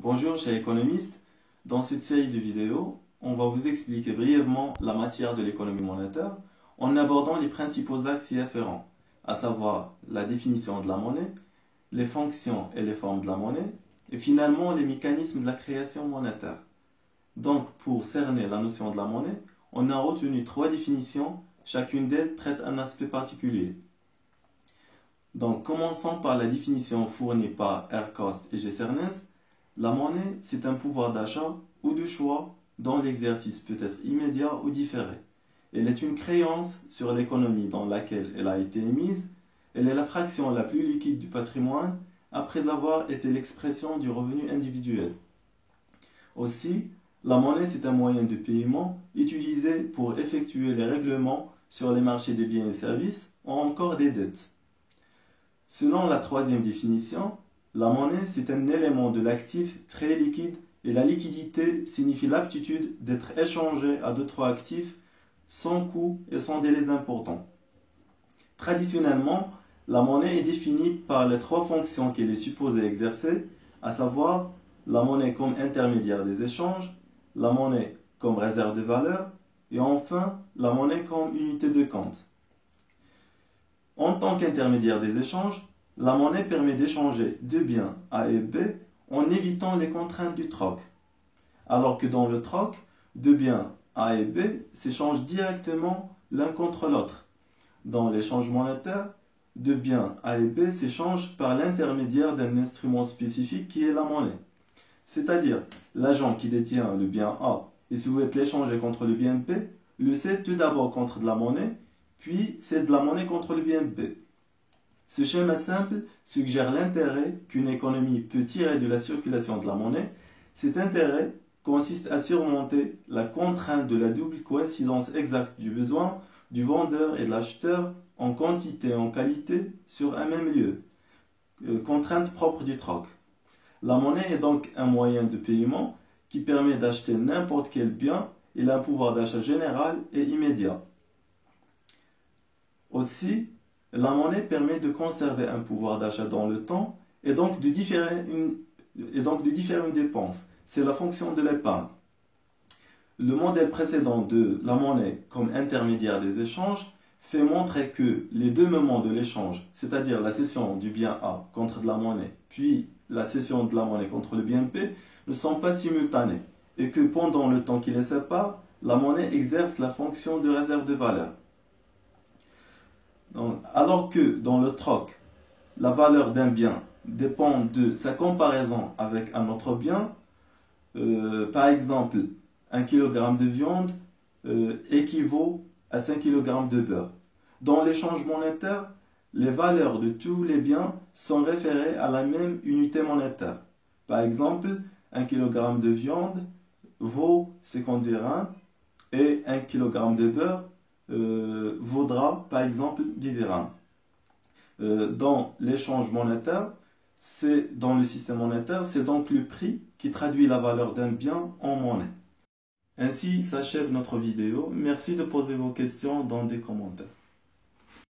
Bonjour chers économistes, dans cette série de vidéos, on va vous expliquer brièvement la matière de l'économie monétaire en abordant les principaux axes y afférents, à savoir la définition de la monnaie, les fonctions et les formes de la monnaie, et finalement les mécanismes de la création monétaire. Donc pour cerner la notion de la monnaie, on a retenu 3 définitions, chacune d'elles traite un aspect particulier. Donc commençons par la définition fournie par Ercost et G. Cernès. La monnaie, c'est un pouvoir d'achat ou de choix dont l'exercice peut être immédiat ou différé. Elle est une créance sur l'économie dans laquelle elle a été émise. Elle est la fraction la plus liquide du patrimoine après avoir été l'expression du revenu individuel. Aussi, la monnaie, c'est un moyen de paiement utilisé pour effectuer les règlements sur les marchés des biens et services ou encore des dettes. Selon la 3e définition, la monnaie, c'est un élément de l'actif très liquide et la liquidité signifie l'aptitude d'être échangé à d'autres actifs sans coût et sans délais importants. Traditionnellement, la monnaie est définie par les 3 fonctions qu'elle est supposée exercer, à savoir la monnaie comme intermédiaire des échanges, la monnaie comme réserve de valeur et enfin la monnaie comme unité de compte. En tant qu'intermédiaire des échanges, la monnaie permet d'échanger deux biens A et B en évitant les contraintes du troc. Alors que dans le troc, deux biens A et B s'échangent directement l'un contre l'autre. Dans l'échange monétaire, deux biens A et B s'échangent par l'intermédiaire d'un instrument spécifique qui est la monnaie. C'est-à-dire, l'agent qui détient le bien A et souhaite l'échanger contre le bien B, le cède tout d'abord contre de la monnaie, puis cède de la monnaie contre le bien B. Ce schéma simple suggère l'intérêt qu'une économie peut tirer de la circulation de la monnaie. Cet intérêt consiste à surmonter la contrainte de la double coïncidence exacte du besoin du vendeur et de l'acheteur en quantité et en qualité sur un même lieu, contrainte propre du troc. La monnaie est donc un moyen de paiement qui permet d'acheter n'importe quel bien. Il a un pouvoir d'achat général et immédiat. Aussi, la monnaie permet de conserver un pouvoir d'achat dans le temps et donc de différer une dépense. C'est la fonction de l'épargne. Le modèle précédent de la monnaie comme intermédiaire des échanges fait montrer que les deux moments de l'échange, c'est-à-dire la cession du bien A contre de la monnaie, puis la cession de la monnaie contre le bien B, ne sont pas simultanés et que pendant le temps qui les sépare, la monnaie exerce la fonction de réserve de valeur. Donc, alors que dans le troc, la valeur d'un bien dépend de sa comparaison avec un autre bien, par exemple, 1 kg de viande équivaut à 5 kg de beurre. Dans l'échange monétaire, les valeurs de tous les biens sont référées à la même unité monétaire. Par exemple, 1 kg de viande vaut 50 dirhams et 1 kg de beurre vaudra par exemple 10 dirhams. Dans l'échange monétaire, dans le système monétaire, c'est donc le prix qui traduit la valeur d'un bien en monnaie. Ainsi s'achève notre vidéo. Merci de poser vos questions dans des commentaires.